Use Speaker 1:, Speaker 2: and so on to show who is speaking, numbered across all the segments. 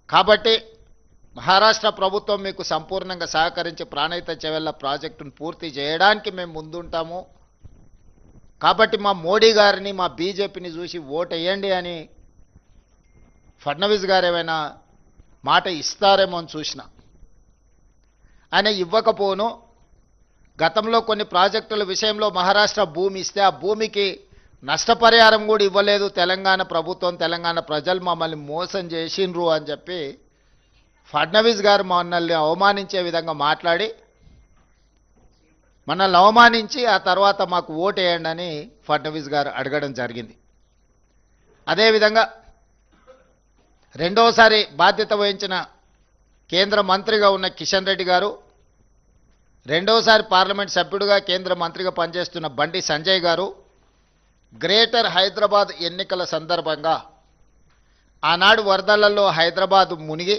Speaker 1: కాబట్టి మహారాష్ట్ర ప్రభుత్వం మీకు సంపూర్ణంగా సహకరించి ప్రాణహిత చెవెళ్ల ప్రాజెక్టును పూర్తి చేయడానికి మేము ముందుంటాము. కాబట్టి మా మోడీ గారిని మా బీజేపీని చూసి ఓటేయండి అని ఫడ్నవీస్ గారు ఏమైనా మాట ఇస్తారేమో అని చూసిన. ఆయన ఇవ్వకపోను. గతంలో కొన్ని ప్రాజెక్టుల విషయంలో మహారాష్ట్ర భూమి ఇస్తే ఆ భూమికి నష్టపరిహారం కూడా ఇవ్వలేదు తెలంగాణ ప్రభుత్వం. తెలంగాణ ప్రజలు మమ్మల్ని మోసం చేసిండ్రు అని చెప్పి ఫడ్నవీస్ గారు మనల్ని అవమానించే విధంగా మాట్లాడి మనల్ని అవమానించి ఆ తర్వాత మాకు ఓటేయండి అని ఫడ్నవీస్ గారు అడగడం జరిగింది. అదేవిధంగా రెండోసారి బాధ్యత వహించిన కేంద్ర మంత్రిగా ఉన్న కిషన్ రెడ్డి గారు, రెండోసారి పార్లమెంట్ సభ్యుడిగా కేంద్ర మంత్రిగా పనిచేస్తున్న బండి సంజయ్ గారు గ్రేటర్ హైదరాబాద్ ఎన్నికల సందర్భంగా ఆనాడు వరదలలో హైదరాబాద్ మునిగి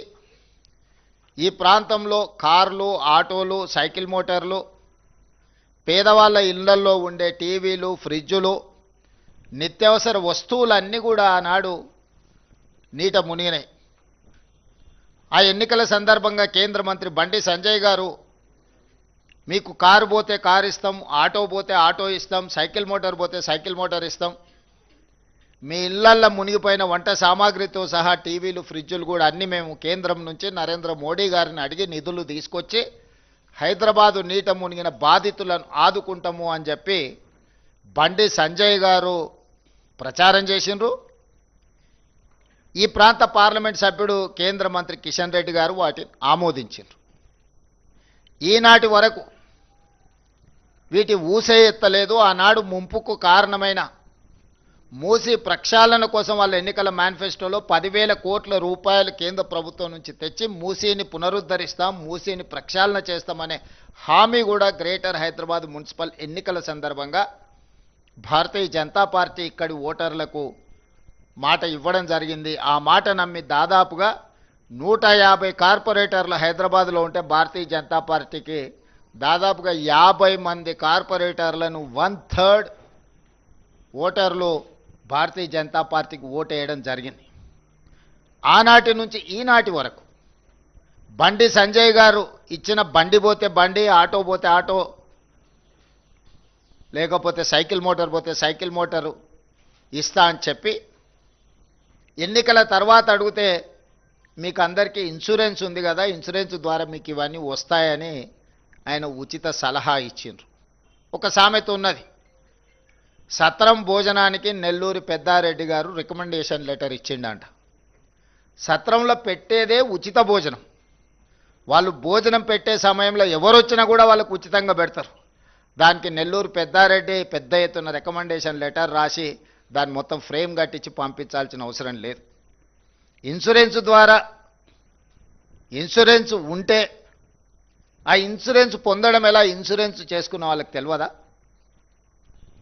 Speaker 1: ఈ ప్రాంతంలో కార్లు, ఆటోలు, సైకిల్ మోటార్లు, పేదవాళ్ళ ఇళ్లల్లో ఉండే టీవీలు, ఫ్రిడ్జులు, నిత్యావసర వస్తువులన్నీ కూడా ఆనాడు నీట మునిగినాయి. ఆ ఎన్నికల సందర్భంగా కేంద్ర మంత్రి బండి సంజయ్ గారు మీకు కారు పోతే కారు ఇస్తాం, ఆటో పోతే ఆటో ఇస్తాం, సైకిల్ మోటార్ పోతే సైకిల్ మోటార్ ఇస్తాం, మీ ఇళ్లల్లో మునిగిపోయిన వంట సామాగ్రితో సహా టీవీలు, ఫ్రిడ్జులు కూడా అన్నీ మేము కేంద్రం నుంచి నరేంద్ర మోడీ గారిని అడిగి నిధులు తీసుకొచ్చి హైదరాబాదు నీట మునిగిన బాధితులను ఆదుకుంటాము అని చెప్పి బండి సంజయ్ గారు ప్రచారం చేసిండ్రు. ఈ ప్రాంత పార్లమెంట్ సభ్యుడు కేంద్ర మంత్రి కిషన్ రెడ్డి గారు వాటిని ఆమోదించారు. ఈనాటి వరకు వీటి ఊసే ఎత్తలేదు. ఆనాడు ముంపుకు కారణమైన మూసీ ప్రక్షాళన కోసం వాళ్ళ ఎన్నికల మేనిఫెస్టోలో 10,000 కోట్ల రూపాయలు కేంద్ర ప్రభుత్వం నుంచి తెచ్చి మూసీని పునరుద్ధరిస్తాం, మూసీని ప్రక్షాళన చేస్తామనే హామీ కూడా గ్రేటర్ హైదరాబాద్ మున్సిపల్ ఎన్నికల సందర్భంగా భారతీయ జనతా పార్టీ ఇక్కడి ఓటర్లకు మాట ఇవ్వడం జరిగింది. ఆ మాట నమ్మి దాదాపుగా 150 కార్పొరేటర్లు హైదరాబాద్లో ఉంటే భారతీయ జనతా పార్టీకి దాదాపుగా 50 మంది కార్పొరేటర్లను 1/3 ఓటర్లు భారతీయ జనతా పార్టీకి ఓటేయడం జరిగింది. ఆనాటి నుంచి ఈనాటి వరకు బండి సంజయ్ గారు ఇచ్చిన బండి పోతే బండి, ఆటో పోతే ఆటో, లేకపోతే సైకిల్ మోటార్ పోతే సైకిల్ మోటారు ఇస్తా అని చెప్పి ఎన్నికల తర్వాత అడిగితే మీకు అందరికీ ఇన్సూరెన్స్ ఉంది కదా, ఇన్సూరెన్స్ ద్వారా మీకు ఇవన్నీ వస్తాయని ఆయన ఉచిత సలహా ఇచ్చిండ్రు. ఒక సామెత ఉన్నది, సత్రం భోజనానికి నెల్లూరి పెద్దారెడ్డి గారు రికమెండేషన్ లెటర్ ఇచ్చిండంట. సత్రంలో పెట్టేదే ఉచిత భోజనం. వాళ్ళు భోజనం పెట్టే సమయంలో ఎవరు వచ్చినా కూడా వాళ్ళకు ఉచితంగా పెడతారు. దానికి నెల్లూరు పెద్దారెడ్డి పెద్ద ఎత్తున రికమెండేషన్ లెటర్ రాసి దాన్ని మొత్తం ఫ్రేమ్ కట్టించి పంపించాల్సిన అవసరం లేదు. ఇన్సూరెన్స్ ద్వారా ఇన్సూరెన్స్ ఉంటే ఆ ఇన్సూరెన్స్ పొందడం ఎలా, ఇన్సూరెన్స్ చేసుకున్న వాళ్ళకి తెలియదా?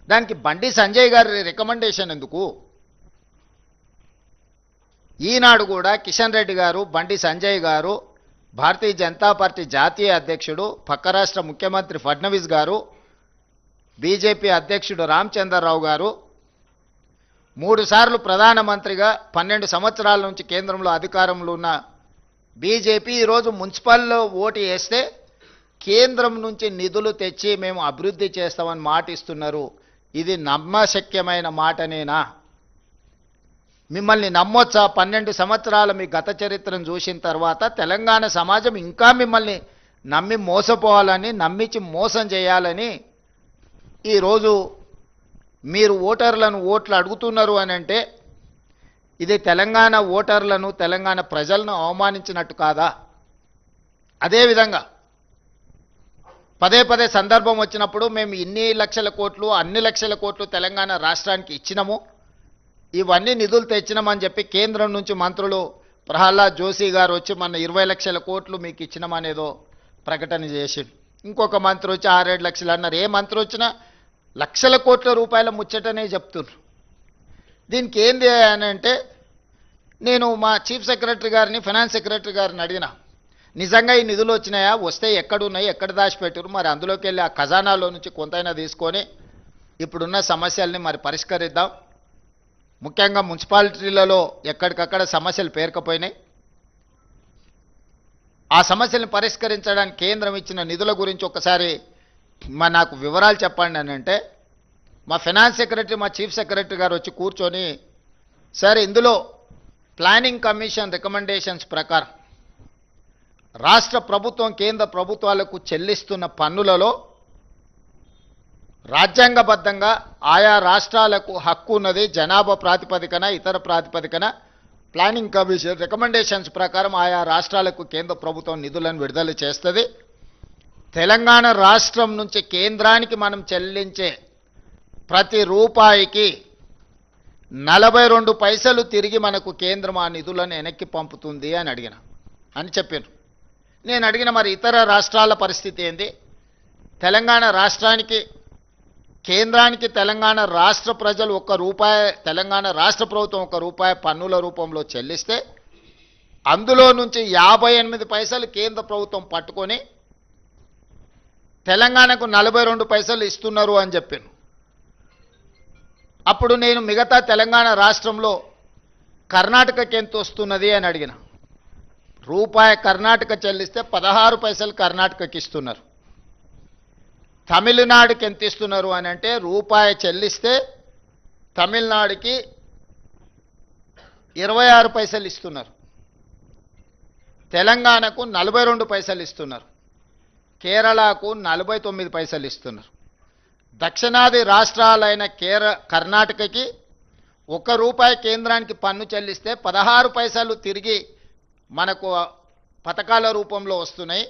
Speaker 1: దానికి బండి సంజయ్ గారి రికమెండేషన్ ఎందుకు? ఈనాడు కూడా కిషన్ రెడ్డి గారు, బండి సంజయ్ గారు, భారతీయ జనతా పార్టీ జాతీయ అధ్యక్షుడు, పక్క రాష్ట్ర ముఖ్యమంత్రి ఫడ్నవీస్ గారు, బీజేపీ అధ్యక్షుడు రామచంద్రరావు గారు 3 సార్లు ప్రధానమంత్రిగా 12 సంవత్సరాల నుంచి కేంద్రంలో అధికారంలో ఉన్న బీజేపీ ఈరోజు మున్సిపల్లో ఓటు వేస్తే కేంద్రం నుంచి నిధులు తెచ్చి మేము అభివృద్ధి చేస్తామని మాట ఇస్తున్నారు. ఇది నమ్మశక్యమైన మాటనేనా? మిమ్మల్ని నమ్మొచ్చా? 12 సంవత్సరాల మీ గత చరిత్రను చూసిన తర్వాత తెలంగాణ సమాజం ఇంకా మిమ్మల్ని నమ్మి మోసపోవాలని, నమ్మించి మోసం చేయాలని ఈరోజు మీరు ఓటర్లను ఓట్లు అడుగుతున్నారు అని అంటే ఇది తెలంగాణ ఓటర్లను, తెలంగాణ ప్రజలను అవమానించినట్టు కాదా? అదేవిధంగా పదే పదే సందర్భం వచ్చినప్పుడు మేము ఇన్ని లక్షల కోట్లు, అన్ని లక్షల కోట్లు తెలంగాణ రాష్ట్రానికి ఇచ్చినాము, ఇవన్నీ నిధులు తెచ్చినామని చెప్పి కేంద్రం నుంచి మంత్రులు ప్రహ్లాద్ జోషి గారు వచ్చి మన 20 లక్షల కోట్లు మీకు ఇచ్చినామనేదో ప్రకటన చేసిండు. ఇంకొక మంత్రి వచ్చి 6-7 లక్షలు అన్నారు. ఏ మంత్రి వచ్చినా లక్షల కోట్ల రూపాయల ముచ్చటనే చెప్తున్నారు. దీనికి ఏంది అని అంటే నేను మా చీఫ్ సెక్రటరీ గారిని, ఫైనాన్స్ సెక్రటరీ గారిని అడిగినా, నిజంగా ఈ నిధులు వచ్చినాయా, వస్తే ఎక్కడున్నాయి, ఎక్కడ దాచిపెట్టారు, మరి అందులోకి వెళ్ళి ఆ ఖజానాలో నుంచి కొంతైనా తీసుకొని ఇప్పుడున్న సమస్యల్ని మరి ఆ సమస్యలను పరిష్కరించడానికి కేంద్రం ఇచ్చిన నిధుల గురించి ఒకసారి నాకు వివరాలు చెప్పండి అని అంటే మా ఫైనాన్స్ సెక్రటరీ మా చీఫ్ సెక్రటరీ గారు వచ్చి కూర్చొని సార్ ఇందులో ప్లానింగ్ కమిషన్ రికమెండేషన్స్ ప్రకారం రాష్ట్ర ప్రభుత్వం కేంద్ర ప్రభుత్వాలకు చెల్లిస్తున్న పన్నులలో రాజ్యాంగబద్ధంగా ఆయా రాష్ట్రాలకు హక్కు ఉన్నది. జనాభా ప్రాతిపదికన ఇతర ప్రాతిపదికన ప్లానింగ్ కమిషన్ రికమెండేషన్స్ ప్రకారం ఆయా రాష్ట్రాలకు కేంద్ర ప్రభుత్వం నిధులను విడుదల చేస్తుంది. తెలంగాణ రాష్ట్రం నుంచి కేంద్రానికి మనం చెల్లించే ప్రతి రూపాయికి 42 పైసలు తిరిగి మనకు కేంద్రం ఆ నిధులను వెనక్కి పంపుతుంది అని చెప్పారు. నేను అడిగిన మరి ఇతర రాష్ట్రాల పరిస్థితి ఏంది? తెలంగాణ రాష్ట్రానికి కేంద్రానికి తెలంగాణ రాష్ట్ర ప్రజలు ₹1 తెలంగాణ రాష్ట్ర ప్రభుత్వం ₹1 పన్నుల రూపంలో చెల్లిస్తే అందులో నుంచి 58 పైసలు కేంద్ర ప్రభుత్వం పట్టుకొని తెలంగాణకు 42 పైసలు ఇస్తున్నారు అని చెప్పాను. అప్పుడు నేను మిగతా తెలంగాణ రాష్ట్రంలో కర్ణాటకకి ఎంత వస్తున్నది అని అడిగిన. ₹1 కర్ణాటక చెల్లిస్తే 16 పైసలు కర్ణాటకకి ఇస్తున్నారు. తమిళనాడుకి ఎంత ఇస్తున్నారు అని అంటే ₹1 చెల్లిస్తే తమిళనాడుకి 26 పైసలు ఇస్తున్నారు. తెలంగాణకు 42 పైసలు ఇస్తున్నారు. కేరళకు 49 పైసలు ఇస్తున్నారు. దక్షిణాది రాష్ట్రాలైన కర్ణాటకకి ₹1 కేంద్రానికి పన్ను చెల్లిస్తే 16 పైసలు తిరిగి మనకు పథకాల రూపంలో వస్తున్నాయి.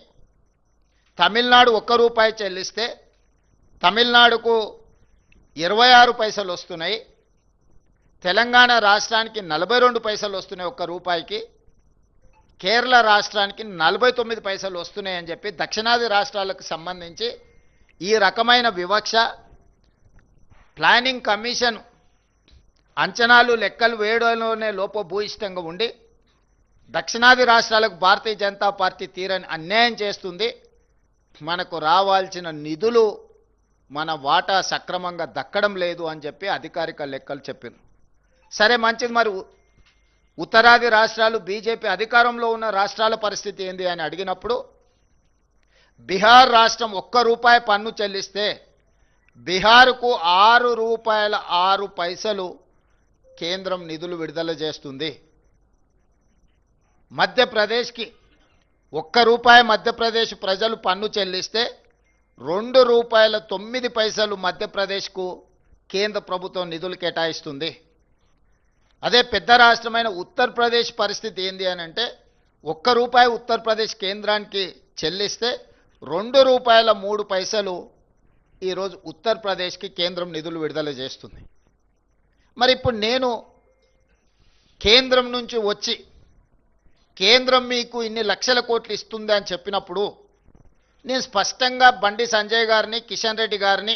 Speaker 1: తమిళనాడు ₹1 చెల్లిస్తే తమిళనాడుకు 26 పైసలు వస్తున్నాయి. తెలంగాణ రాష్ట్రానికి 42 పైసలు వస్తున్నాయి ₹1కి. కేరళ రాష్ట్రానికి 49 పైసలు వస్తున్నాయని చెప్పి దక్షిణాది రాష్ట్రాలకు సంబంధించి ఈ రకమైన వివక్ష ప్లానింగ్ కమిషన్ అంచనాలు లెక్కలు వేయడంలోనే లోపభూయిష్టంగా ఉండి దక్షిణాది రాష్ట్రాలకు భారతీయ జనతా పార్టీ తీరని అన్యాయం చేస్తుంది. మనకు రావాల్సిన నిధులు మన వాటా సక్రమంగా దక్కడం లేదు అని చెప్పి అధికారిక లెక్కలు చెప్పారు. సరే మంచిది, మరి ఉత్తరాది రాష్ట్రాలు బీజేపీ అధికారంలో ఉన్న రాష్ట్రాల పరిస్థితి ఏంది అని అడిగినప్పుడు బీహార్ రాష్ట్రం ₹1 పన్ను చెల్లిస్తే బీహార్కు ₹6.06 కేంద్రం నిధులు విడుదల చేస్తుంది. మధ్యప్రదేశ్కి ₹1 మధ్యప్రదేశ్ ప్రజలు పన్ను చెల్లిస్తే ₹2.09 మధ్యప్రదేశ్కు కేంద్ర ప్రభుత్వం నిధులు కేటాయిస్తుంది. అదే పెద్ద రాష్ట్రమైన ఉత్తరప్రదేశ్ పరిస్థితి ఏంది అని అంటే ₹1 ఉత్తరప్రదేశ్ కేంద్రానికి చెల్లిస్తే ₹2.03 ఈరోజు ఉత్తరప్రదేశ్కి కేంద్రం నిధులు విడుదల చేస్తుంది. మరి ఇప్పుడు నేను కేంద్రం నుంచి వచ్చి కేంద్రం మీకు ఇన్ని లక్షల కోట్లు ఇస్తుంది అని చెప్పినప్పుడు నేను స్పష్టంగా బండి సంజయ్ గారిని కిషన్ రెడ్డి గారిని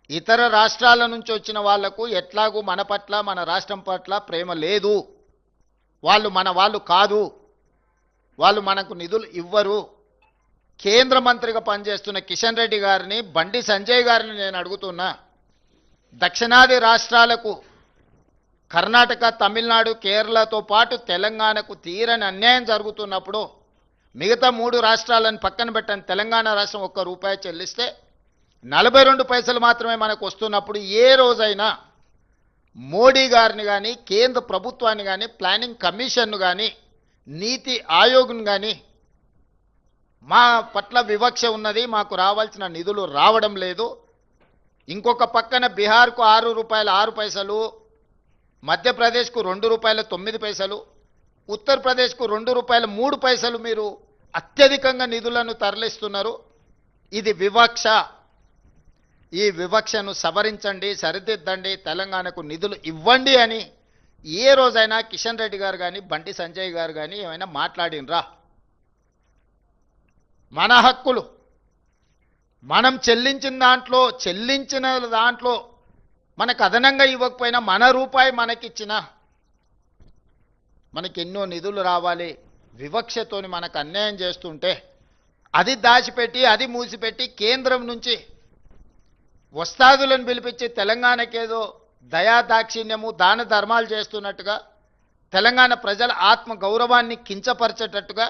Speaker 1: ఇతర రాష్ట్రాల నుంచి వచ్చిన వాళ్లకు ఎట్లాగూ మన పట్ల మన రాష్ట్రం పట్ల ప్రేమ లేదు, వాళ్ళు మన వాళ్ళు కాదు, వాళ్ళు మనకు నిధులు ఇవ్వరు, కేంద్ర మంత్రిగా పనిచేస్తున్న కిషన్ రెడ్డి గారిని బండి సంజయ్ గారిని నేను అడుగుతున్నా, దక్షిణాది రాష్ట్రాలకు కర్ణాటక తమిళనాడు కేరళతో పాటు తెలంగాణకు తీరని అన్యాయం జరుగుతున్నప్పుడు మిగతా 3 రాష్ట్రాలను పక్కన పెట్టని తెలంగాణ రాష్ట్రం ₹1 చెల్లిస్తే 42 పైసలు మాత్రమే మనకు వస్తున్నప్పుడు ఏ రోజైనా మోడీ గారిని కానీ కేంద్ర ప్రభుత్వాన్ని కానీ ప్లానింగ్ కమిషన్ను కానీ నీతి ఆయోగ్ను కానీ మా పట్ల వివక్ష ఉన్నది, మాకు రావాల్సిన నిధులు రావడం లేదు, ఇంకొక పక్కన బీహార్కు ₹6.06, మధ్యప్రదేశ్కు ₹2.09, ఉత్తరప్రదేశ్కు ₹2.03 మీరు అత్యధికంగా నిధులను తరలిస్తున్నారు. ఇది వివక్ష. ఈ వివక్షను సవరించండి, సరిదిద్దండి, తెలంగాణకు నిధులు ఇవ్వండి అని ఏ రోజైనా కిషన్ రెడ్డి గారు కానీ బండి సంజయ్ గారు కానీ ఏమైనా మాట్లాడినరా? మన హక్కులు మనం చెల్లించిన దాంట్లో మనకు అదనంగా ఇవ్వకపోయినా మన రూపాయి మనకిచ్చినా మనకి ఎన్నో నిధులు రావాలి. వివక్షతోని మనకు అన్యాయం చేస్తుంటే అది దాచిపెట్టి అది మూసిపెట్టి కేంద్రం నుంచి వస్తాదులను పిలిపించి తెలంగాణకేదో దయాదాక్షిణ్యము దాన ధర్మాలు చేస్తున్నట్టుగా తెలంగాణ ప్రజల ఆత్మ గౌరవాన్ని కించపరిచేటట్టుగా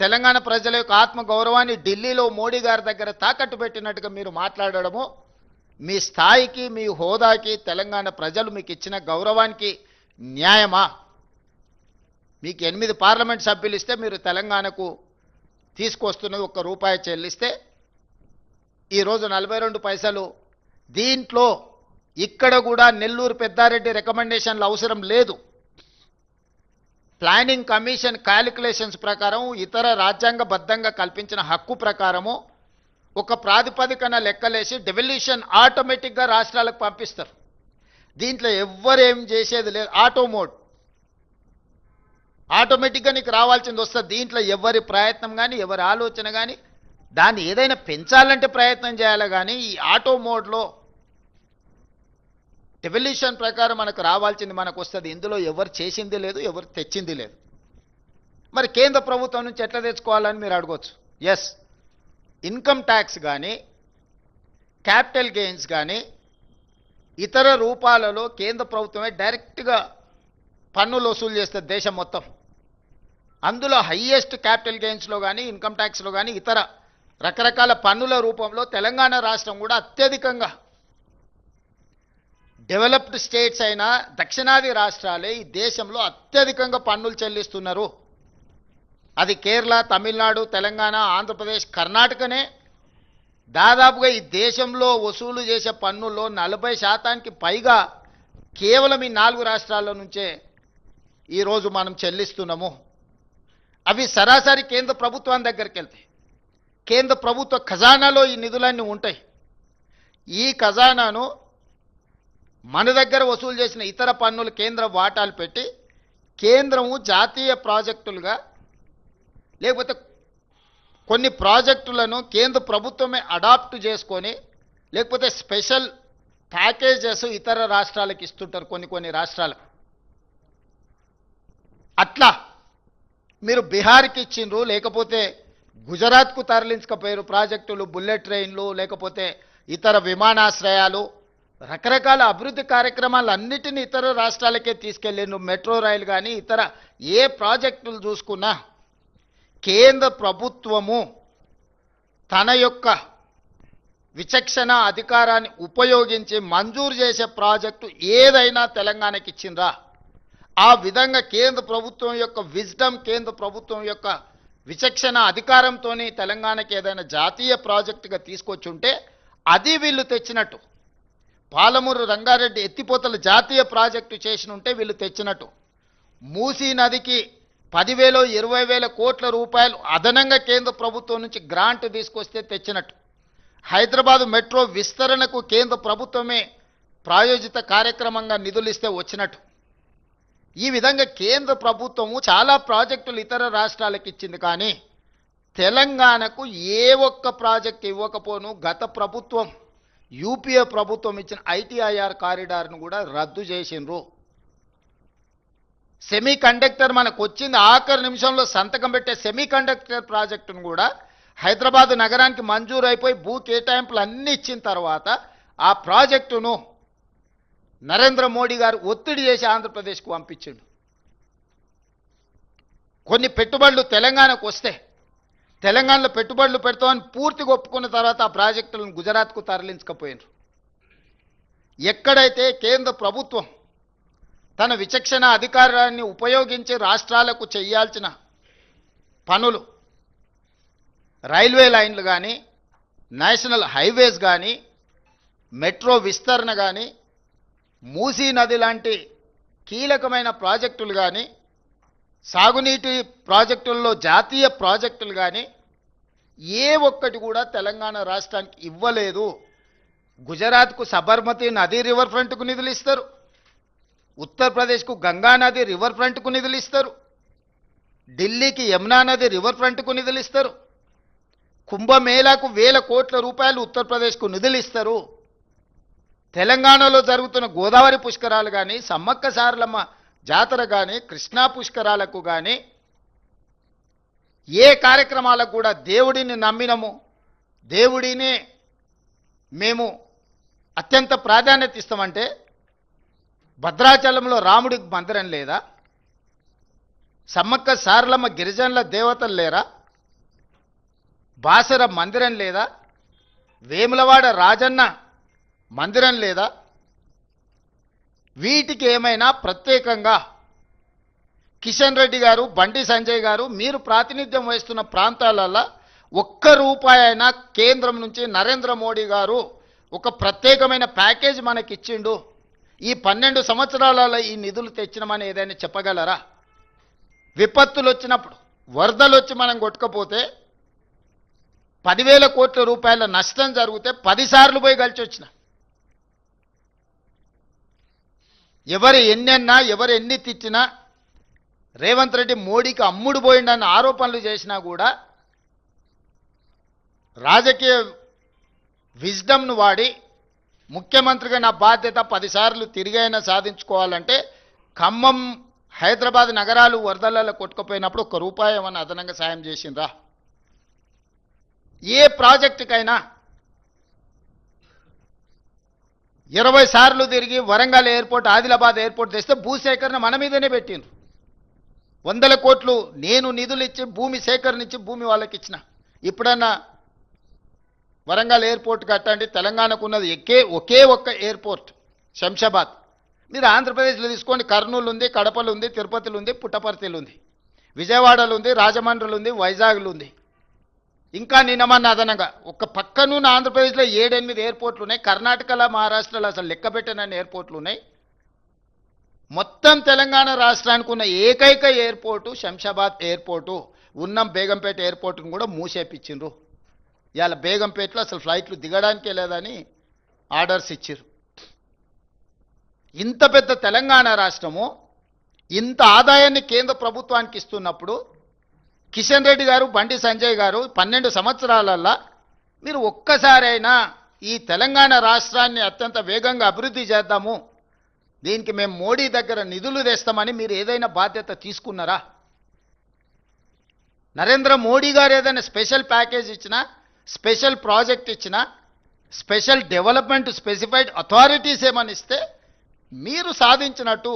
Speaker 1: తెలంగాణ ప్రజల యొక్క ఆత్మ గౌరవాన్ని ఢిల్లీలో మోడీ గారి దగ్గర తాకట్టు పెట్టినట్టుగా మీరు మాట్లాడడము మీ స్థాయికి మీ హోదాకి తెలంగాణ ప్రజలు మీకు ఇచ్చిన గౌరవానికి న్యాయమా? మీకు 8 పార్లమెంట్ సభ్యులు ఇస్తే మీరు తెలంగాణకు తీసుకొస్తున్నది ₹1 చెల్లిస్తే ఈరోజు 42 పైసలు. దీంట్లో ఇక్కడ కూడా నెల్లూరు పెద్దారెడ్డి రికమెండేషన్లు అవసరం లేదు. ప్లానింగ్ కమిషన్ క్యాలిక్యులేషన్స్ ప్రకారం ఇతర రాజ్యాంగబద్ధంగా కల్పించిన హక్కు ప్రకారము ఒక ప్రాతిపదికన లెక్కలేసి డెవల్యూషన్ ఆటోమేటిక్గా రాష్ట్రాలకు పంపిస్తారు. దీంట్లో ఎవ్వరేం చేసేది లేదు. ఆటో మోడ్ ఆటోమేటిక్గా నీకు రావాల్సింది వస్తుంది. దీంట్లో ఎవరి ప్రయత్నం కానీ ఎవరి ఆలోచన కానీ దాన్ని ఏదైనా పెంచాలంటే ప్రయత్నం చేయాలి. కానీ ఈ ఆటో మోడ్లో డెవల్యూషన్ ప్రకారం మనకు రావాల్సింది మనకు వస్తుంది. ఇందులో ఎవరు చేసింది లేదు, ఎవరు తెచ్చింది లేదు. మరి కేంద్ర ప్రభుత్వం నుంచి ఎట్లా తెచ్చుకోవాలని మీరు అడగవచ్చు. ఎస్, ఇన్కమ్ ట్యాక్స్ కానీ క్యాపిటల్ గెయిన్స్ కానీ ఇతర రూపాలలో కేంద్ర ప్రభుత్వమే డైరెక్ట్గా పన్నులు వసూలు చేస్తుంది దేశం మొత్తం. అందులో హయ్యెస్ట్ క్యాపిటల్ గెయిన్స్లో కానీ ఇన్కమ్ ట్యాక్స్లో కానీ ఇతర రకరకాల పన్నుల రూపంలో తెలంగాణ రాష్ట్రం కూడా అత్యధికంగా, డెవలప్డ్ స్టేట్స్ అయిన దక్షిణాది రాష్ట్రాలే ఈ దేశంలో అత్యధికంగా పన్నులు చెల్లిస్తున్నారు. అది కేరళ, తమిళనాడు, తెలంగాణ, ఆంధ్రప్రదేశ్, కర్ణాటకనే దాదాపుగా ఈ దేశంలో వసూలు చేసే పన్నుల్లో 40% పైగా కేవలం ఈ 4 రాష్ట్రాల నుంచే ఈరోజు మనం చెల్లిస్తున్నాము. అవి సరాసరి కేంద్ర ప్రభుత్వం దగ్గరికి వెళ్తాయి. కేంద్ర ప్రభుత్వ ఖజానాలో ఈ నిధులన్నీ ఉంటాయి. ఈ ఖజానాను మన దగ్గర వసూలు చేసిన ఇతర పన్నులు కేంద్ర వాటాలు పెట్టి కేంద్రము జాతీయ ప్రాజెక్టులుగా లేకపోతే కొన్ని ప్రాజెక్టులను కేంద్ర ప్రభుత్వమే అడాప్ట్ చేసుకొని లేకపోతే స్పెషల్ ప్యాకేజెస్ ఇతర రాష్ట్రాలకు ఇస్తుంటారు. కొన్ని రాష్ట్రాలకు అట్లా మీరు బీహార్కి ఇచ్చిండ్రు, లేకపోతే గుజరాత్కు తరలించకపోయారు ప్రాజెక్టులు, బుల్లెట్ ట్రైన్లు, లేకపోతే ఇతర విమానాశ్రయాలు, రకరకాల అభివృద్ధి కార్యక్రమాలు అన్నిటినీ ఇతర రాష్ట్రాలకే తీసుకెళ్ళిండ్రు. మెట్రో రైలు కానీ ఇతర ఏ ప్రాజెక్టులు చూసుకున్నా కేంద్ర ప్రభుత్వము తన యొక్క విచక్షణ అధికారాన్ని ఉపయోగించి మంజూరు చేసే ప్రాజెక్టు ఏదైనా తెలంగాణకి ఇచ్చిందా? ఆ విధంగా కేంద్ర ప్రభుత్వం యొక్క విజ్డమ్, కేంద్ర ప్రభుత్వం యొక్క విచక్షణ అధికారంతోని తెలంగాణకి ఏదైనా జాతీయ ప్రాజెక్టుగా తీసుకొచ్చి ఉంటే అది వీళ్ళు తెచ్చినట్టు. పాలమూరు రంగారెడ్డి ఎత్తిపోతల జాతీయ ప్రాజెక్టు చేసిన ఉంటే వీళ్ళు తెచ్చినట్టు. మూసీ నదికి 10,000 20,000 కోట్ల రూపాయలు అదనంగా కేంద్ర ప్రభుత్వం నుంచి గ్రాంట్ తీసుకొస్తే తెచ్చినట్టు. హైదరాబాద్ మెట్రో విస్తరణకు కేంద్ర ప్రభుత్వమే ప్రాయోజిత కార్యక్రమంగా నిధులు ఇస్తే వచ్చినట్టు. ఈ విధంగా కేంద్ర ప్రభుత్వము చాలా ప్రాజెక్టులు ఇతర రాష్ట్రాలకు ఇచ్చింది. కానీ తెలంగాణకు ఏ ఒక్క ప్రాజెక్ట్ ఇవ్వకపోను గత ప్రభుత్వం యూపీఏ ప్రభుత్వం ఇచ్చిన ఐటీఐఆర్ కారిడార్ను కూడా రద్దు చేసిండ్రు. సెమీ కండక్టర్ మనకు వచ్చింది ఆఖరి నిమిషంలో సంతకం పెట్టే సెమీ కండక్టర్ ప్రాజెక్టును కూడా హైదరాబాద్ నగరానికి మంజూరు అయిపోయి భూ కేటాయింపులు అన్నీ ఇచ్చిన తర్వాత ఆ ప్రాజెక్టును నరేంద్ర మోడీ గారు ఒత్తిడి చేసి ఆంధ్రప్రదేశ్కు పంపించిండు. కొన్ని పెట్టుబడులు తెలంగాణకు వస్తే తెలంగాణలో పెట్టుబడులు పెడతామని పూర్తిగా ఒప్పుకున్న తర్వాత ఆ ప్రాజెక్టులను గుజరాత్కు తరలించకపోయినారు. ఎక్కడైతే కేంద్ర ప్రభుత్వం తన విచక్షణ అధికారాన్ని ఉపయోగించి రాష్ట్రాలకు చేయాల్సిన పనులు, రైల్వే లైన్లు కానీ, నేషనల్ హైవేస్ కానీ, మెట్రో విస్తరణ కానీ, మూసీ నది లాంటి కీలకమైన ప్రాజెక్టులు కానీ, సాగునీటి ప్రాజెక్టుల్లో జాతీయ ప్రాజెక్టులు కానీ ఏ ఒక్కటి కూడా తెలంగాణ రాష్ట్రానికి ఇవ్వలేదు. గుజరాత్కు సబర్మతి నది రివర్ ఫ్రంట్కు నిధులు ఇస్తారు, ఉత్తరప్రదేశ్కు గంగా నది రివర్ ఫ్రంట్కు నిధులు ఇస్తారు, ఢిల్లీకి యమునా నది రివర్ ఫ్రంట్కు నిధులు ఇస్తారు, కుంభమేళాకు 1,000 కోట్ల రూపాయలు ఉత్తరప్రదేశ్కు నిధులు ఇస్తారు. తెలంగాణలో జరుగుతున్న గోదావరి పుష్కరాలు కానీ, సమ్మక్క సారలమ్మ జాతర కానీ, కృష్ణా పుష్కరాలకు కానీ ఏ కార్యక్రమాలకు కూడా దేవుడిని నమ్మినము, దేవుడినే మేము అత్యంత ప్రాధాన్యత ఇస్తామంటే భద్రాచలంలో రాముడికి మందిరం లేదా? సమ్మక్క సారలమ్మ గిరిజనుల దేవతలు లేరా? బాసర మందిరం లేదా? వేములవాడ రాజన్న మందిరం లేదా? వీటికి ఏమైనా ప్రత్యేకంగా కిషన్ రెడ్డి గారు, బండి సంజయ్ గారు మీరు ప్రాతినిధ్యం వహిస్తున్న ప్రాంతాలలో ఒక్క రూపాయి అయినా కేంద్రం నుంచి నరేంద్ర మోడీ గారు ఒక ప్రత్యేకమైన ప్యాకేజ్ మనకిచ్చిండు, ఈ 12 సంవత్సరాలలో ఈ నిధులు తెచ్చినామని ఏదైనా చెప్పగలరా? విపత్తులు వచ్చినప్పుడు, వరదలు వచ్చి మనం కొట్టుకపోతే 10,000 కోట్ల రూపాయల నష్టం జరిగితే 10 సార్లు పోయి కలిసి వచ్చిన. ఎవరు ఎన్నన్నా, ఎవరు ఎన్ని తిట్టినా, రేవంత్ రెడ్డి మోడీకి అమ్ముడు పోయిండన్న ఆరోపణలు చేసినా కూడా రాజకీయ విజ్డమ్ను వాడి ముఖ్యమంత్రిగా నా బాధ్యత 10 సార్లు తిరిగైనా సాధించుకోవాలంటే ఖమ్మం, హైదరాబాద్ నగరాలు వరదలలో కొట్టుకుపోయినప్పుడు 1 రూపాయి ఏమన్నా అదనంగా సాయం చేసిండ్రా? ఏ ప్రాజెక్టుకైనా 20 సార్లు తిరిగి వరంగల్ ఎయిర్పోర్ట్, ఆదిలాబాద్ ఎయిర్పోర్ట్ తెస్తే భూసేకరణ మన మీదనే పెట్టిండ్రు. 100 కోట్లు నేను నిధులు ఇచ్చి భూమి సేకరణించి భూమి వాళ్ళకి ఇచ్చిన. ఇప్పుడన్నా వరంగల్ ఎయిర్పోర్ట్ కట్టండి. తెలంగాణకు ఉన్నది ఒకే ఒక్క ఎయిర్పోర్ట్ శంషాబాద్. మీరు ఆంధ్రప్రదేశ్లో తీసుకోండి, కర్నూలు ఉంది, కడపలు ఉంది, తిరుపతిలో ఉంది, పుట్టపర్తిలో ఉంది, విజయవాడలో ఉంది, రాజమండ్రిలో ఉంది, వైజాగ్లో ఉంది. ఇంకా నిన్నమన్న అదనంగా ఒక పక్కనున్న ఆంధ్రప్రదేశ్లో 7-8 ఎయిర్పోర్ట్లు ఉన్నాయి. కర్ణాటకలో, మహారాష్ట్రలో అసలు లెక్క పెట్టనన్ని ఎయిర్పోర్ట్లు ఉన్నాయి. మొత్తం తెలంగాణ రాష్ట్రానికి ఉన్న ఏకైక ఎయిర్పోర్టు శంషాబాద్ ఎయిర్పోర్టు. ఉన్నం బేగంపేట ఎయిర్పోర్టును కూడా మూసేపించిండ్రు. ఇవాళ బేగంపేటలో అసలు ఫ్లైట్లు దిగడానికే లేదని ఆర్డర్స్ ఇచ్చారు. ఇంత పెద్ద తెలంగాణ రాష్ట్రము ఇంత ఆదాయాన్ని కేంద్ర ప్రభుత్వానికి ఇస్తున్నప్పుడు కిషన్ రెడ్డి గారు, బండి సంజయ్ గారు 12 సంవత్సరాలల్లో మీరు ఒక్కసారైనా ఈ తెలంగాణ రాష్ట్రాన్ని అత్యంత వేగంగా అభివృద్ధి చేద్దాము, దీనికి మేము మోడీ దగ్గర నిధులు తెస్తామని మీరు ఏదైనా బాధ్యత తీసుకున్నారా? నరేంద్ర మోడీ గారు ఏదైనా స్పెషల్ ప్యాకేజ్ ఇచ్చినా, స్పెషల్ ప్రాజెక్ట్ ఇచ్చినా, స్పెషల్ డెవలప్మెంట్ స్పెసిఫైడ్ అథారిటీస్ ఏమని ఇస్తే మీరు సాధించినట్టు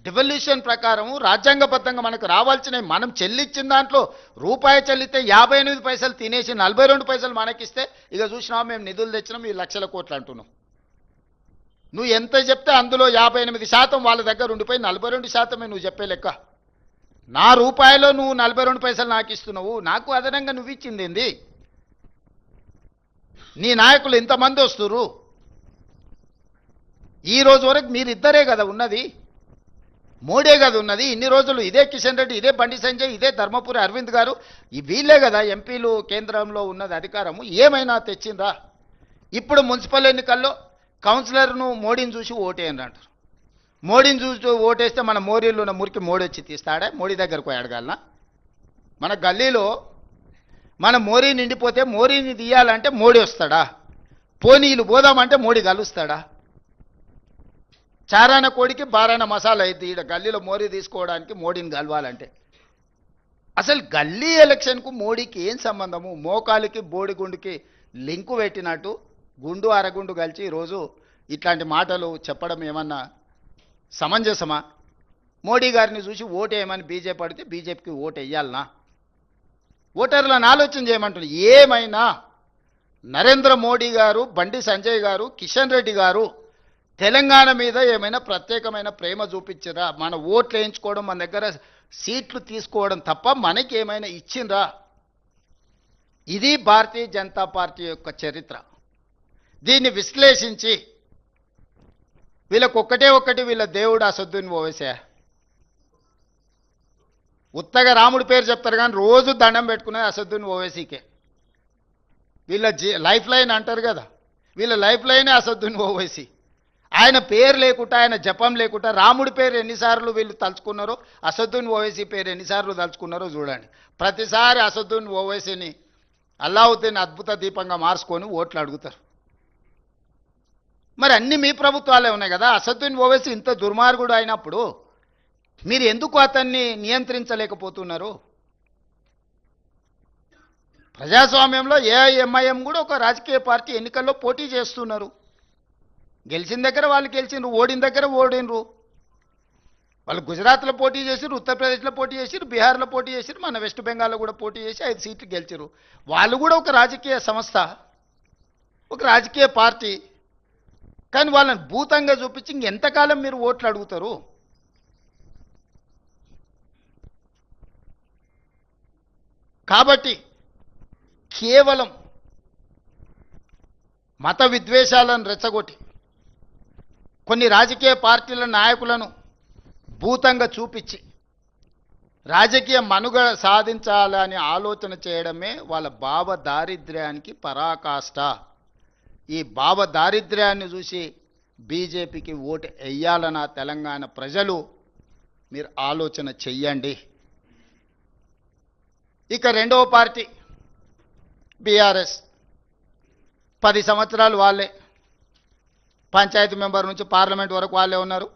Speaker 1: డివల్యూషన్ ప్రకారం రాజ్యాంగబద్ధంగా మనకు రావాల్సినవి మనం చెల్లించిన దాంట్లో రూపాయి చెల్లితే 58 పైసలు తినేసి 42 పైసలు మనకిస్తే ఇక చూసినావా మేము నిధులు తెచ్చినాం ఈ లక్షల కోట్లు అంటున్నాం. నువ్వు ఎంత చెప్తే అందులో 58% వాళ్ళ దగ్గర ఉండిపోయి 42% నువ్వు చెప్పే లెక్క. నా రూపాయలో నువ్వు 42 పైసలు నాకు ఇస్తున్నావు, నాకు అదనంగా నువ్వు ఇచ్చింది ఏంది? నీ నాయకులు ఎంతమంది వస్తున్నారు? ఈ రోజు వరకు మీరిద్దరే కదా ఉన్నది, మోడీ కదా ఉన్నది. ఇన్ని రోజులు ఇదే కిషన్ రెడ్డి, ఇదే బండి సంజయ్, ఇదే ధర్మపురి అరవింద్ గారు, వీళ్ళే కదా ఎంపీలు కేంద్రంలో ఉన్నది అధికారము. ఏమైనా తెచ్చిందా? ఇప్పుడు మున్సిపల్ ఎన్నికల్లో కౌన్సిలర్ను మోడీని చూసి ఓటేయండి అంటారు. మోడీని చూసి ఓటేస్తే మన మోరీలో ఉన్న మురికి మోడీ వచ్చి తీస్తాడా? మోడీ దగ్గరకు పోయి అడగాలనా? మన గల్లీలో మన మోరీ నిండిపోతే మోరీని తీయాలంటే మోడీ వస్తాడా? పోనీలు పోదామంటే మోడీ కలుస్తాడా? చారాన కోడికి బారాన మసాలా అయితే ఈడ గల్లీలో మోరీ తీసుకోవడానికి మోడీని కలవాలంటే అసలు గల్లీ ఎలక్షన్కు మోడీకి ఏం సంబంధము? మోకాలికి బోడిగుండుకి లింకు పెట్టినట్టు గుండు అరగుండు కలిసి ఈరోజు ఇట్లాంటి మాటలు చెప్పడం ఏమన్నా సమంజసమా? మోడీ గారిని చూసి ఓటేయమని బీజేపీ పడితే బీజేపీకి ఓటు వేయాలనా? ఓటర్లను ఆలోచన చేయమంటున్నారు. ఏమైనా నరేంద్ర మోడీ గారు, బండి సంజయ్ గారు, కిషన్ రెడ్డి గారు తెలంగాణ మీద ఏమైనా ప్రత్యేకమైన ప్రేమ చూపించరా? మన ఓట్లు వేయించుకోవడం, మన దగ్గర సీట్లు తీసుకోవడం తప్ప మనకి ఏమైనా ఇచ్చిండ్రా? ఇది భారతీయ జనతా పార్టీ యొక్క చరిత్ర. దీన్ని విశ్లేషించి వీళ్ళకి ఒక్కటి వీళ్ళ దేవుడు అసదుద్దీన్ ఓవైసీ. ఉత్తగా రాముడి పేరు చెప్తారు కానీ రోజు దండం పెట్టుకునేది అసదుద్దీన్ ఓవైసీకే. వీళ్ళ లైఫ్ లైన్ అంటారు కదా, వీళ్ళ లైఫ్ లైనే అసదుద్దీన్ ఓవైసీ. ఆయన పేరు లేకుండా, ఆయన జపం లేకుండా రాముడి పేరు ఎన్నిసార్లు వీళ్ళు తలుచుకున్నారో, అసదుద్దీన్ ఓవైసీ పేరు ఎన్నిసార్లు తలుచుకున్నారో చూడండి. ప్రతిసారి అసదుద్దీన్ ఓవైసీని అల్లావుద్దీన్ అద్భుత దీపంగా మార్చుకొని ఓట్లు అడుగుతారు. మరి అన్ని మీ ప్రభుత్వాలే ఉన్నాయి కదా. అసదుద్దీన్ ఓవైసీ ఇంత దుర్మార్గుడు అయినప్పుడు మీరు ఎందుకు అతన్ని నియంత్రించలేకపోతున్నారు? ప్రజాస్వామ్యంలో ఏఐఎంఐఎం కూడా ఒక రాజకీయ పార్టీ ఎన్నికల్లో పోటీ చేస్తున్నారు. గెలిచిన దగ్గర వాళ్ళు గెలిచినరు, ఓడిన దగ్గర ఓడినరు. వాళ్ళు గుజరాత్లో పోటీ చేసిరు, ఉత్తరప్రదేశ్లో పోటీ చేసిరు, బీహార్లో పోటీ చేసిరు, మన వెస్ట్ బెంగాల్లో కూడా పోటీ చేసి 5 సీట్లు గెలిచారు. వాళ్ళు కూడా ఒక రాజకీయ సంస్థ, ఒక రాజకీయ పార్టీ. కానీ వాళ్ళని భూతంగా చూపించి ఇంకెంతకాలం మీరు ఓట్లు అడుగుతారు? కాబట్టి కేవలం మత విద్వేషాలను రెచ్చగొట్టి కొన్ని రాజకీయ పార్టీల నాయకులను భూతంగా చూపించి రాజకీయ మనుగడ సాధించాలని ఆలోచన చేయడమే వాళ్ళ భావ దారిద్ర్యానికి పరాకాష్ట. ఈ భావ దారిద్ర్యాన్ని చూసి బీజేపీకి ఓటు వేయాలన్న తెలంగాణ ప్రజలు మీరు ఆలోచన చెయ్యండి. ఇక రెండవ పార్టీ బీఆర్ఎస్. 10 సంవత్సరాలు వాళ్ళే, పంచాయతీ మెంబర్ నుంచి పార్లమెంట్ వరకు వాళ్ళే ఉన్నారు,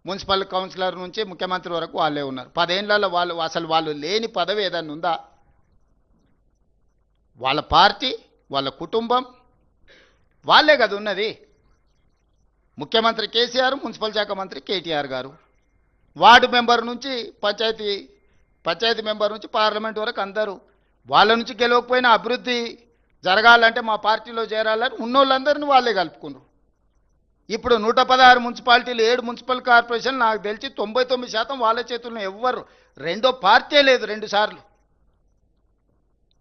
Speaker 1: మున్సిపల్ కౌన్సిలర్ నుంచి ముఖ్యమంత్రి వరకు వాళ్ళే ఉన్నారు. 10 ఏళ్లలో వాళ్ళు లేని పదవి ఏదన్నా ఉందా? వాళ్ళ పార్టీ, వాళ్ళ కుటుంబం, వాళ్ళే కదా ఉన్నది. ముఖ్యమంత్రి కేసీఆర్, మున్సిపల్ శాఖ మంత్రి కేటీఆర్ గారు, వార్డు మెంబర్ నుంచి పంచాయతీ మెంబర్ నుంచి పార్లమెంట్ వరకు అందరూ. వాళ్ళ నుంచి గెలవకపోయినా అభివృద్ధి జరగాలంటే మా పార్టీలో చేరాలని ఉన్నోళ్ళందరినీ వాళ్ళే కలుపుకున్నారు. ఇప్పుడు 116 మున్సిపాలిటీలు, 7 మున్సిపల్ కార్పొరేషన్, నాకు తెలిసి 99% వాళ్ళ చేతుల్లో. ఎవ్వరు రెండో పార్టీ లేదు 2 సార్లు,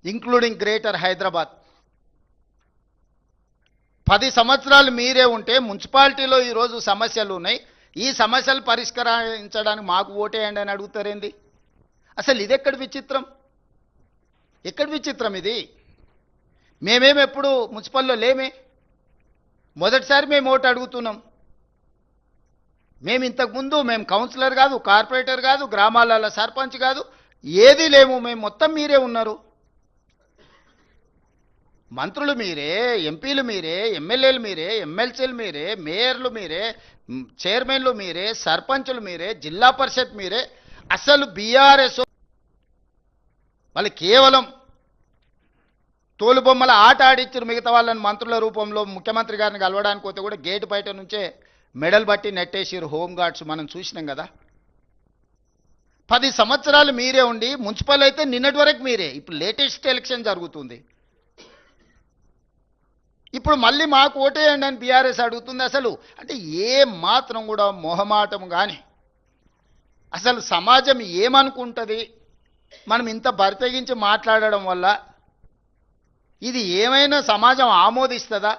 Speaker 1: ఇంక్లూడింగ్ గ్రేటర్ హైదరాబాద్. 10 సంవత్సరాలు మీరే ఉంటే మున్సిపాలిటీలో ఈరోజు సమస్యలు ఉన్నాయి, ఈ సమస్యలు పరిష్కరించడానికి మాకు ఓటేయండి అని అడుగుతారేంది? అసలు ఇది ఎక్కడి విచిత్రం? ఎక్కడి విచిత్రం ఇది? మేమేమి ఎప్పుడు మున్సిపల్లో లేమే, మొదటిసారి మేము ఓటు అడుగుతున్నాం. మేము ఇంతకుముందు కౌన్సిలర్ కాదు, కార్పొరేటర్ కాదు, గ్రామాలలో సర్పంచ్ కాదు, ఏది లేము. మేము మొత్తం మీరే ఉన్నారు. మంత్రులు మీరే, ఎంపీలు మీరే, ఎమ్మెల్యేలు మీరే, ఎమ్మెల్సీలు మీరే, మేయర్లు మీరే, చైర్మన్లు మీరే, సర్పంచులు మీరే, జిల్లా పరిషత్ మీరే. అసలు బీఆర్ఎస్ వాళ్ళు కేవలం తోలుబొమ్మల ఆట ఆడిచ్చారు. మిగతా వాళ్ళని మంత్రుల రూపంలో ముఖ్యమంత్రి గారిని కలవడానికి పోతే కూడా గేటు బయట నుంచే మెడల్ బట్టి నెట్టేసిరు హోంగార్డ్స్. మనం చూసినాం కదా. 10 సంవత్సరాలు మీరే ఉండి మున్సిపల్ అయితే నిన్నటి వరకు మీరే. ఇప్పుడు లేటెస్ట్ ఎలక్షన్ జరుగుతుంది, ఇప్పుడు మళ్ళీ మాకు ఓటేయండి అని బీఆర్ఎస్ అడుగుతుంది. అసలు అంటే ఏ మాత్రం కూడా మొహమాటం కానీ, అసలు సమాజం ఏమనుకుంటుంది మనం ఇంత బరితెగించి మాట్లాడడం వల్ల? ఇది ఏమైనా సమాజం ఆమోదిస్తుందా?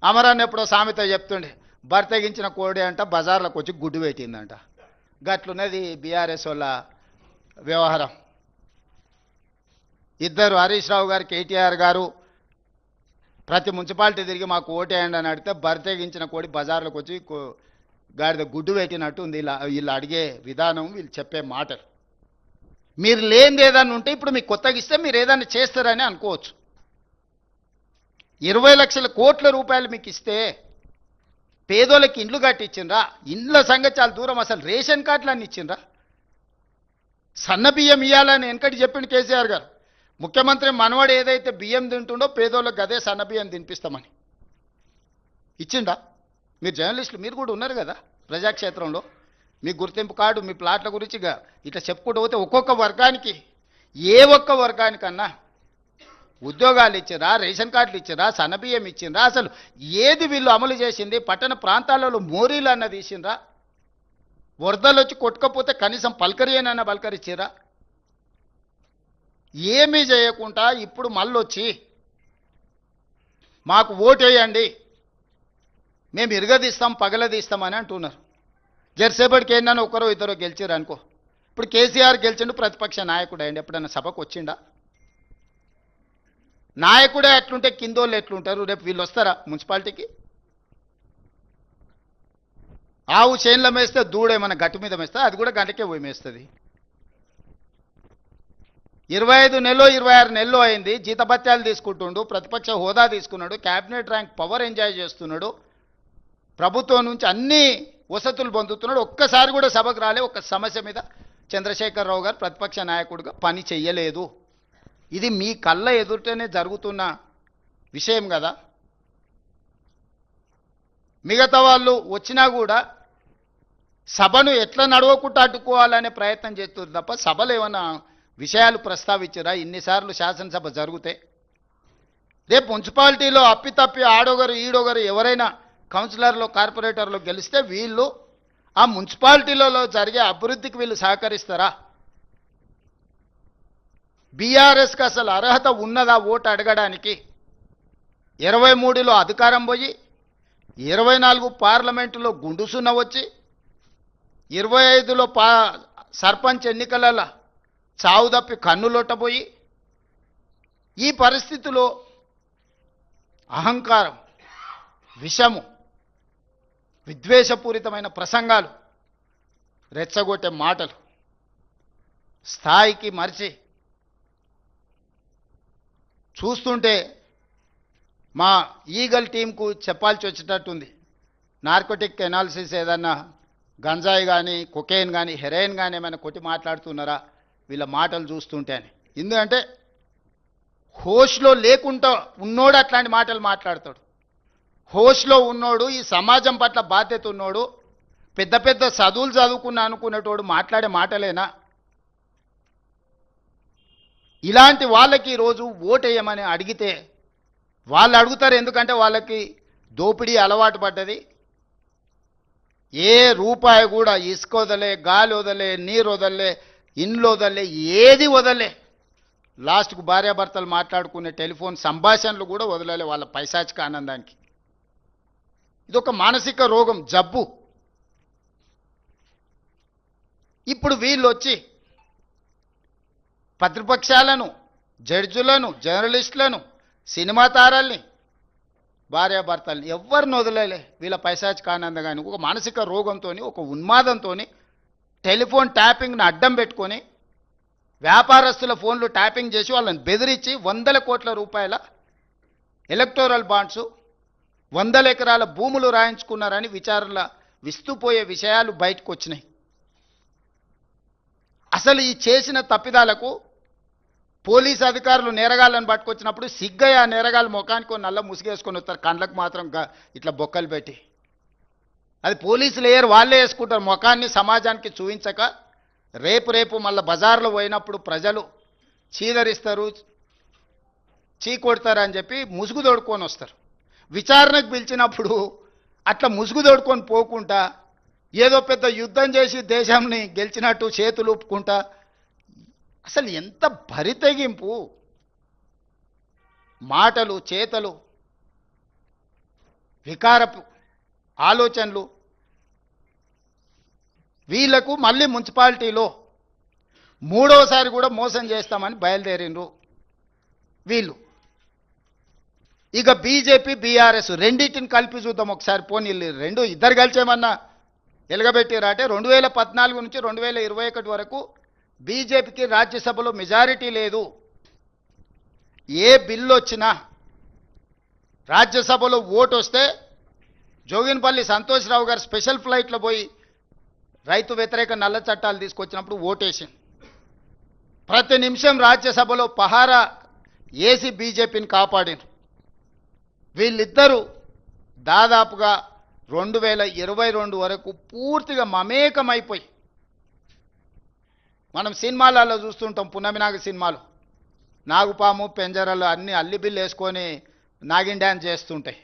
Speaker 1: అమరాన్ని ఎప్పుడో సామెత చెప్తుండే, బరితెగించిన కోడి అంట బజార్లకు వచ్చి గుడ్డు పెట్టిందంట. గట్లున్నది బీఆర్ఎస్ వాళ్ళ వ్యవహారం. ఇద్దరు హరీష్ రావు గారు, కేటీఆర్ గారు ప్రతి మున్సిపాలిటీ తిరిగి మాకు ఓటేయండి అని అడిగితే బరితెగించిన కోడి బజార్లకు వచ్చి గాడిద గుడ్డు పెట్టినట్టు ఉంది వీళ్ళు అడిగే విధానం, వీళ్ళు చెప్పే మాటలు. మీరు లేనిది ఏదన్నా ఉంటే ఇప్పుడు మీకు కొత్తగా ఇస్తే మీరు ఏదైనా చేస్తారని అనుకోవచ్చు. 20 లక్షల కోట్ల రూపాయలు మీకు ఇస్తే పేదోళ్ళకి ఇండ్లు కట్టించిండ్రా? ఇండ్ల సంగతి చాలా దూరం, అసలు రేషన్ కార్డులు అన్ని ఇచ్చిండ్రా? సన్న బియ్యం ఇవ్వాలని వెనకటి చెప్పిండు కేసీఆర్ గారు. ముఖ్యమంత్రి మనవాడు ఏదైతే బియ్యం తింటుండో పేదోళ్ళకి అదే సన్న బియ్యం తినిపిస్తామని ఇచ్చిండా? మీరు జర్నలిస్టులు, మీరు కూడా ఉన్నారు కదా ప్రజాక్షేత్రంలో. మీ గుర్తింపు కార్డు, మీ ప్లాట్ల గురించి ఇట్లా చెప్పుకుంటూ పోతే ఒక్కొక్క వర్గానికి, ఏ ఒక్క వర్గానికన్నా ఉద్యోగాలు ఇచ్చిరా, రేషన్ కార్డులు ఇచ్చిరా, సన్నబియ్యం ఇచ్చిండ్రా? అసలు ఏది వీళ్ళు అమలు చేసింది? పట్టణ ప్రాంతాలలో మోరీలు అన్న తీసిండ్రా? వరదలు వచ్చి కొట్టుకపోతే కనీసం పలకరియనన్నా పలకరిచ్చిరా? ఏమీ చేయకుండా ఇప్పుడు మళ్ళొచ్చి మాకు ఓటేయండి, మేము ఇరగదీస్తాం, పగలదీస్తామని అంటున్నారు. జెర్సేపటికి ఏంటన్నా ఒకరో ఇద్దరో గెలిచారు అనుకో. ఇప్పుడు కేసీఆర్ గెలిచిండు, ప్రతిపక్ష నాయకుడు అయ్యండి. ఎప్పుడన్నా సభకు వచ్చిండా? నాయకుడే ఎట్లుంటే కిందోళ్ళు ఎట్లుంటారు? రేపు వీళ్ళు వస్తారా మున్సిపాలిటీకి? ఆవు చేనుల మేస్తే దూడేమన్నా గట్టు మీద మేస్తా, అది కూడా గంటకే పోయి మేస్తుంది. 25 నెలలో 26 నెలలు అయింది, జీతభత్యాలు తీసుకుంటుండు, ప్రతిపక్ష హోదా తీసుకున్నాడు, క్యాబినెట్ ర్యాంక్ పవర్ ఎంజాయ్ చేస్తున్నాడు, ప్రభుత్వం నుంచి అన్ని వసతులు పొందుతున్నాడు. ఒక్కసారి కూడా సభకు రాలే. ఒక్క సమస్య మీద చంద్రశేఖరరావు గారు ప్రతిపక్ష నాయకుడిగా పని చెయ్యలేదు. ఇది మీ కళ్ళ ఎదుటనే జరుగుతున్న విషయం కదా. మిగతా వాళ్ళు వచ్చినా కూడా సభను ఎట్లా నడవకుండా అడ్డుకోవాలనే ప్రయత్నం చేస్తున్నారు తప్ప సభలో ఏమైనా విషయాలు ప్రస్తావించారా? ఇన్నిసార్లు శాసనసభ జరిగితే రేపు మున్సిపాలిటీలో అప్పితప్పి ఆడొగరు ఈడొగరు ఎవరైనా కౌన్సిలర్లు కార్పొరేటర్లు గెలిస్తే వీళ్ళు ఆ మున్సిపాలిటీలలో జరిగే అభివృద్ధికి వీళ్ళు సహకరిస్తారా? బీఆర్ఎస్కి అసలు అర్హత ఉన్నదా ఓటు అడగడానికి? 23లో అధికారం పోయి 24 పార్లమెంటులో గుండుసున్న వచ్చి 25లో సర్పంచ్ ఎన్నికల చావు తప్పి కన్నులొట్టబోయి ఈ పరిస్థితిలో అహంకారం, విషము, విద్వేషపూరితమైన ప్రసంగాలు, రెచ్చగొట్టే మాటలు స్థాయికి మరిచి చూస్తుంటే మా ఈగల్ టీంకు చెప్పాల్సి వచ్చేటట్టుంది. నార్కోటిక్ ఎనాలిసిస్ ఏదన్నా గంజాయి కానీ కొకేన్ కానీ హెరాయిన్ కానీ ఏమైనా కొట్టి మాట్లాడుతున్నారా వీళ్ళ మాటలు చూస్తుంటే అని. ఎందుకంటే హోష్లో లేకుండా ఉన్నోడు అట్లాంటి మాటలు మాట్లాడతాడు. హోష్లో ఉన్నోడు, ఈ సమాజం పట్ల బాధ్యత ఉన్నోడు, పెద్ద పెద్ద చదువులు చదువుకున్నా అనుకునేటోడు మాట్లాడే మాటలేనా? ఇలాంటి వాళ్ళకి ఈరోజు ఓటేయమని అడిగితే వాళ్ళు అడుగుతారు. ఎందుకంటే వాళ్ళకి దోపిడీ అలవాటు పడ్డది. ఏ రూపాయి కూడా ఇసుక వదలే, గాలి వదలే, నీరు వదలే, ఇండ్లు వదలే, ఏది వదలే. లాస్ట్కు భార్యాభర్తలు మాట్లాడుకునే టెలిఫోన్ సంభాషణలు కూడా వదలలే వాళ్ళ పైశాచిక ఆనందానికి. ఇదొక మానసిక రోగం, జబ్బు. ఇప్పుడు వీళ్ళు వచ్చి ప్రతిపక్షాలను, జడ్జులను, జర్నలిస్టులను, సినిమా తారల్ని, భార్యాభర్తల్ని ఎవరిని వదిలేలే వీళ్ళ పైశాచిక ఆనందగాని. ఒక మానసిక రోగంతో, ఒక ఉన్మాదంతో టెలిఫోన్ ట్యాపింగ్ని అడ్డం పెట్టుకొని వ్యాపారస్తుల ఫోన్లు ట్యాపింగ్ చేసి వాళ్ళని బెదిరించి 100 కోట్ల రూపాయల ఎలక్టోరల్ బాండ్స్, 100 ఎకరాల భూములు రాయించుకున్నారని విచారణల విస్తుపోయే విషయాలు బయటకు వచ్చినాయి. అసలు ఈ చేసిన తప్పిదాలకు పోలీస్ అధికారులు నేరగాళ్ళను పట్టుకొచ్చినప్పుడు సిగ్గయ్య ఆ నేరగాళ్ళ ముఖానికి నల్ల ముసుగేసుకొని వస్తారు, కండ్లకు మాత్రం ఇట్లా బొక్కలు పెట్టి. అది పోలీసులు వేయరు, వాళ్ళే వేసుకుంటారు. ముఖాన్ని సమాజానికి చూపించక రేపు మళ్ళీ బజార్లో పోయినప్పుడు ప్రజలు చీదరిస్తారు, చీకొడతారు అని చెప్పి ముసుగు తోడుకొని వస్తారు. విచారణకు పిలిచినప్పుడు అట్లా ముసుగు తోడుకొని పోకుండా ఏదో పెద్ద యుద్ధం చేసి దేశాన్ని గెలిచినట్టు చేతులు ఊపుకుంటా, అసలు ఎంత బరితెగింపు మాటలు, చేతలు, వికారపు ఆలోచనలు. వీళ్లకు మళ్ళీ మున్సిపాలిటీలో 3వసారి కూడా మోసం చేస్తామని బయలుదేరిండ్రు వీళ్ళు. ఇక బీజేపీ, బీఆర్ఎస్ రెండింటిని కలిపి చూద్దాం ఒకసారి. పోనీ రెండు ఇద్దరు కలిసేమన్నా ఎలగబెట్టిరా అంటే 2014 నుంచి 2021 వరకు బీజేపీకి రాజ్యసభలో మెజారిటీ లేదు. ఏ బిల్లు వచ్చినా రాజ్యసభలో ఓటు వస్తే జోగిన్పల్లి సంతోష్రావు గారు స్పెషల్ ఫ్లైట్లో పోయి రైతు వ్యతిరేక నల్ల చట్టాలు తీసుకొచ్చినప్పుడు ఓటేసింది. ప్రతి నిమిషం రాజ్యసభలో పహారా ఏసీ బీజేపీని కాపాడిన వీళ్ళిద్దరూ దాదాపుగా 2022 వరకు పూర్తిగా మమేకమైపోయి, మనం సినిమాలలో చూస్తుంటాం, పున్నమినాగ సినిమాలు నాగుపాము పెంజరలు అన్ని అల్లిబిల్లు వేసుకొని నాగిన్ డ్యాన్స్ చేస్తుంటాయి.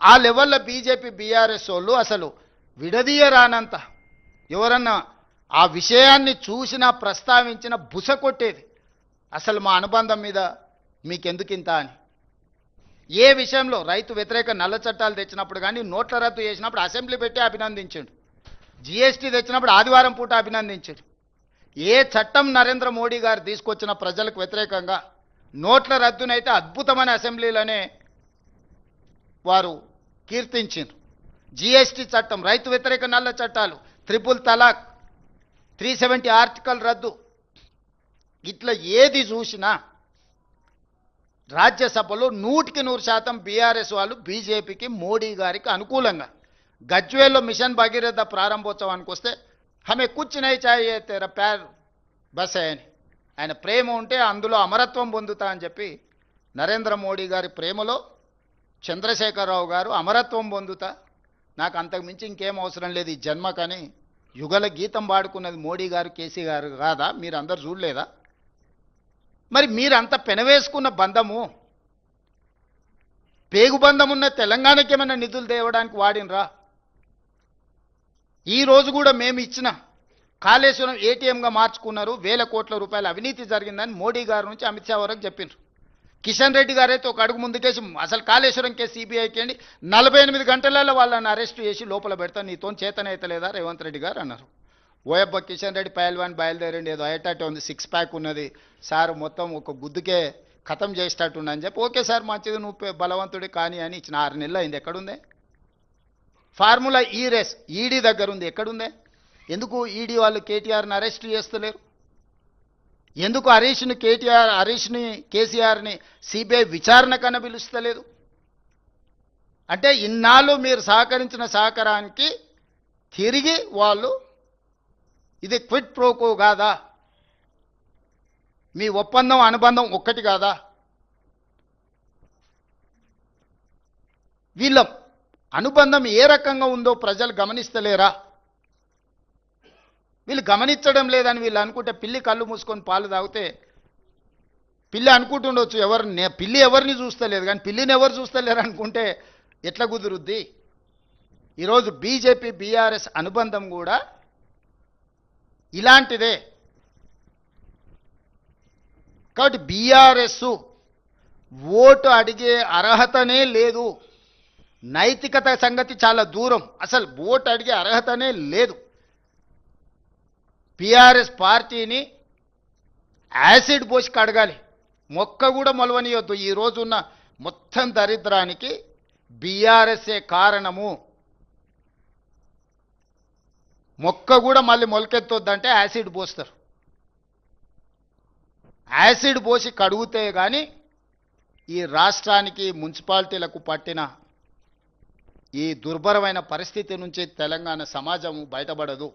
Speaker 1: ఆ లెవెల్లో బీజేపీ, బీఆర్ఎస్ వాళ్ళు అసలు విడదీయరానంత, ఎవరన్నా ఆ విషయాన్ని చూసినా ప్రస్తావించిన బుస కొట్టేది. అసలు మా అనుబంధం మీద మీకెందుకింత అని. ఏ విషయంలో రైతు వ్యతిరేక నల్ల చట్టాలు తెచ్చినప్పుడు కానీ, నోట్ల రద్దు చేసినప్పుడు అసెంబ్లీ పెట్టి అభినందించాడు, జీఎస్టీ తెచ్చినప్పుడు ఆదివారం పూట అభినందించాడు. ఏ చట్టం నరేంద్ర మోడీ గారు తీసుకొచ్చిన ప్రజలకు వ్యతిరేకంగా, నోట్ల రద్దునైతే అద్భుతమైన అసెంబ్లీలోనే వారు కీర్తించారు. జీఎస్టీ చట్టం, రైతు వ్యతిరేక నల్ల చట్టాలు, ట్రిపుల్ తలాక్, 370 ఆర్టికల్ రద్దు, ఇట్లా ఏది చూసినా రాజ్యసభలో 100% బీఆర్ఎస్ వాళ్ళు బీజేపీకి, మోడీ గారికి అనుకూలంగా. గజ్వేల్లో మిషన్ భగీరథ ప్రారంభోత్సవానికి వస్తే హమే కుచ్ నహీ చాహియే తేరా ప్యార్ బస్ అని, ఆయన ప్రేమ ఉంటే అందులో అమరత్వం పొందుతా అని చెప్పి, నరేంద్ర మోడీ గారి ప్రేమలో చంద్రశేఖరరావు గారు అమరత్వం పొందుతా, నాకు అంతకు మించి ఇంకేం అవసరం లేదు ఈ జన్మకని యుగల గీతం పాడుకున్నది మోడీ గారు కేసీ గారు కాదా? మీరు అందరు చూడలేదా? మరి మీరంత పెనవేసుకున్న బంధము, పేగుబంధం ఉన్న తెలంగాణకి ఏమైనా నిధులు తేవడానికి వాడినరా? ఈ రోజు కూడా మేము ఇచ్చిన కాళేశ్వరం ఏటీఎంగా మార్చుకున్నారు, 1000 కోట్ల రూపాయల అవినీతి జరిగిందని మోడీ గారి నుంచి అమిత్ షా వరకు చెప్పిండ్రు. కిషన్ రెడ్డి గారైతే ఒక అడుగు ముందుకేసి అసలు కాళేశ్వరం కేసు సిబిఐకి అండి 48 గంటలలో వాళ్ళని అరెస్ట్ చేసి లోపల పెడతాను, నీతో చేతనైతలేదా రేవంత్ రెడ్డి గారు అన్నారు. ఓయబ్బ కిషన్ రెడ్డి పైల్వాన్ బయలుదేరండి, ఏదో అయ్యేటట్టు ఉంది, 6 ప్యాక్ ఉన్నది సార్, మొత్తం ఒక గుద్దుకే ఖతం చేసేటట్టు అని చెప్పి, ఓకే సార్ మంచిది నువ్వు బలవంతుడి కానీ అని ఇచ్చిన 6 నెలలు అయింది. ఎక్కడుందే ఫార్ములా? ఈ రేస్ ఈడీ దగ్గర ఉంది, ఎక్కడుందే? ఎందుకు ఈడీ వాళ్ళు కేటీఆర్ని అరెస్ట్ చేస్తలేరు? ఎందుకు హరీష్ని కేసీఆర్ని సిబిఐ విచారణ కన్నా పిలుస్తలేదు? అంటే ఇన్నాళ్ళు మీరు సహకరించిన సహకారానికి తిరిగి వాళ్ళు ఇది క్విట్ ప్రోకో కాదా? మీ ఒప్పందం అనుబంధం ఒక్కటి కాదా? వీళ్ళ అనుబంధం ఏ రకంగా ఉందో ప్రజలు గమనిస్తలేరా? వీళ్ళు గమనించడం లేదని వీళ్ళు అనుకుంటే, పిల్లి కళ్ళు మూసుకొని పాలు తాగితే పిల్లి అనుకుంటుండొచ్చు పిల్లి ఎవరిని చూస్తలేదు, కానీ పిల్లిని ఎవరు చూస్తలేరు అనుకుంటే ఎట్లా కుదురుద్ది? ఈరోజు బీజేపీ బీఆర్ఎస్ అనుబంధం కూడా ఇలాంటిదే. కాబట్టి బీఆర్ఎస్ ఓటు అడిగే అర్హతనే లేదు, నైతికత సంగతి చాలా దూరం, అసలు ఓటు అడిగే అర్హతనే లేదు. బీఆర్ఎస్ పార్టీని యాసిడ్ పోసి కడగాలి, మొక్క కూడా మొలవనియొద్దు. ఈ రోజున్న మొత్తం దరిద్రానికి బీఆర్ఎస్ఏ కారణము. మొక్క కూడా మళ్ళీ మొలకెత్తొద్దంటే యాసిడ్ పోస్తారు. యాసిడ్ పోసి కడుగుతే కానీ ఈ రాష్ట్రానికి మున్సిపాలిటీలకు పట్టిన ఈ దుర్భరమైన పరిస్థితి నుంచి తెలంగాణ సమాజం బయటపడదు.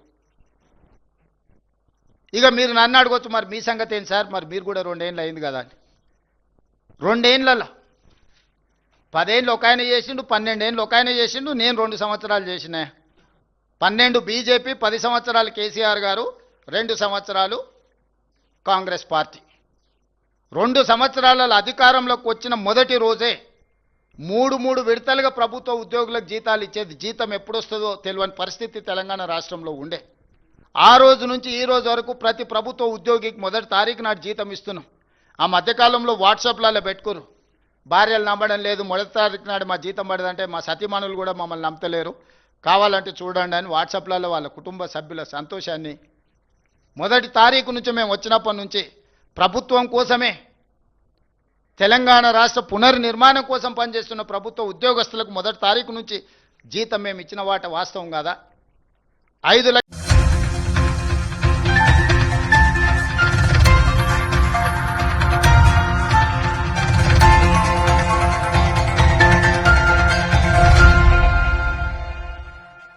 Speaker 1: ఇక మీరు నన్ను అడగొచ్చు, మరి మీ సంగతి ఏంటి సార్, మరి మీరు కూడా 2 ఏళ్ళు అయింది కదా అని. 2 ఏళ్ళలో 10 ఏళ్ళు ఒక ఆయన చేసిండు, 12 ఏళ్ళు ఒక ఆయన చేసిండు, నేను 2 సంవత్సరాలు చేసిన. 12 బీజేపీ, 10 సంవత్సరాలు కేసీఆర్ గారు, 2 సంవత్సరాలు కాంగ్రెస్ పార్టీ. 2 సంవత్సరాలలో అధికారంలోకి వచ్చిన మొదటి రోజే 3 విడతలుగా ప్రభుత్వ ఉద్యోగులకు జీతాలు ఇచ్చేది. జీతం ఎప్పుడు వస్తుందో తెలియని పరిస్థితి తెలంగాణ రాష్ట్రంలో ఉండే. ఆ రోజు నుంచి ఈ రోజు వరకు ప్రతి ప్రభుత్వ ఉద్యోగికి మొదటి తారీఖు నాడు జీతం ఇస్తున్నాం. ఆ మధ్యకాలంలో వాట్సాప్లలో పెట్టుకోరు, భార్యలు నమ్మడం లేదు, మొదటి తారీఖు నాడు మా జీతం పడదంటే మా సతీమణులు కూడా మమ్మల్ని నమ్మతలేరు, కావాలంటే చూడండి అని వాట్సాప్లలో వాళ్ళ కుటుంబ సభ్యుల సంతోషాన్ని. మొదటి తారీఖు నుంచి మేము వచ్చినప్పటి నుంచి ప్రభుత్వం కోసమే, తెలంగాణ రాష్ట్ర పునర్నిర్మాణం కోసం పనిచేస్తున్న ప్రభుత్వ ఉద్యోగస్తులకు మొదటి తారీఖు నుంచి జీతం మేము ఇచ్చిన వాట వాస్తవం కాదా? 5 లక్షలు